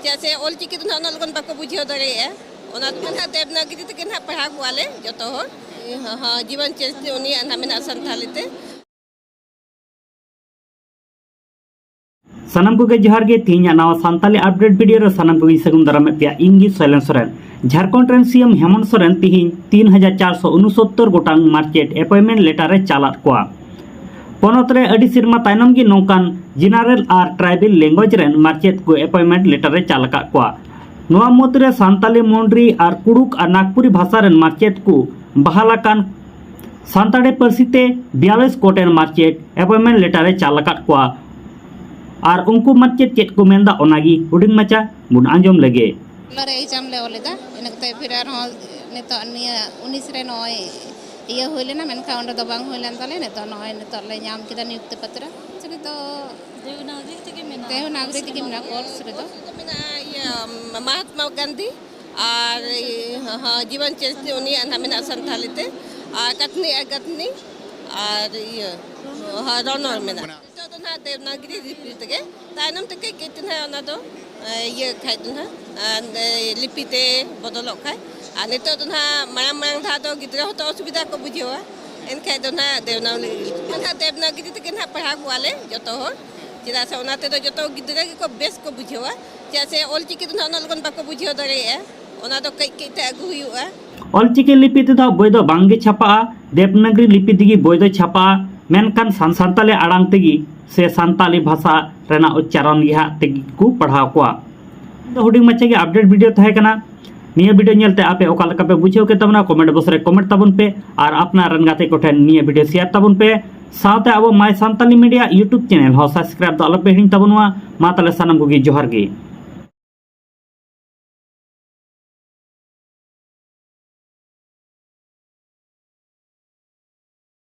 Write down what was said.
जैसे ओलचिकी तो ना लगन बाको बुझे दरे ओना तो ना देवनागरी तक ना पढ़ा वाले जतो हो हां जीवन चरित्र उनी ना मेना संथालीते सनम को जोहार गे तीन नवा सानताली अपडेट वीडियो रे सनम को सगुन दाराम पे इंगी सैलेंस सोरेन झारखंड रेन सीएम हेमंत सोरेन तिहिन 3469 गोटांग मार्चेट अपॉइंटमेंट लेटर रे चालात कोआ पनत रे अडी सिरमा तायनम गी नौकान जनरल आर ट्राइबल लैंग्वेज रेन मार्चेट को अपॉइंटमेंट लेटर रे चालका कोआ नोआ मुद्रे सानताली मोंडरी आर कुडुक आर नागपुरी भाषा रेन मार्चेट को बहालाकान सानताड़ी पार्सीते 42 गोटेन मार्चेट अपॉइंटमेंट लेटर रे चालका कोआ और उनको मार्चेट चेक को मेंदा ओनागी हुडिंग मचा बुन आंजम लगे लरे एग्जाम ले ओलेदा इनकते फिर आर नितो निया 19 रे नय इया होइलेना मेनका ओंडे दो बांग होइलेन ताले नितो नय नितो ले नाम किदा नियुक्ति पत्र चले तो देवनागरी तक मेना कोर्स रे तो मेना ये महात्मा गांधी और हां जीवन चरित्र उनी ना मेना संथालीते कतनी और ये हां रनर मेना तो ना देवनागरी लिपि तके तायनम तके केतना ओना दो ये खाय ना लिपिते बदल खाय आ नितो तो ना मांग था तो गिद्रा तो असुविधा को बुझेवा एनखाय तो ना देवनागरी तके ना पढ़ा वाले जतो हो चिदा से ओनाते तो जतो गिद्रा को बेस को बुझेवा जैसे ओलचिकी तो ना लगन बाको बुझे दरे ओना तो कई कई ते अगु हुआ ओलचिकी लिपि ते दो बोय दो बांगे छापा देवनागरी लिपि दिगी बोय दो छापा मेनकान सानताली आड़ांग तेगी से सानताली भाषा रेना उच्चारण गिहा तेगी को पढ़ाव कोआ तो हुडिंग मच्चे के अपडेट वीडियो तहे कना निया वीडियो नेलते आपे ओका लका पे बुझेव के तबना कमेंट बॉक्स रे कमेंट ताबुन पे और अपना रन गाते कोठेन निया वीडियो शेयर ताबुन पे साथे अब my Santali media YouTube channel हो सब्सक्राइब तो अलग पे हिंग ताबुनवा मा तले सनम को जोहार गे।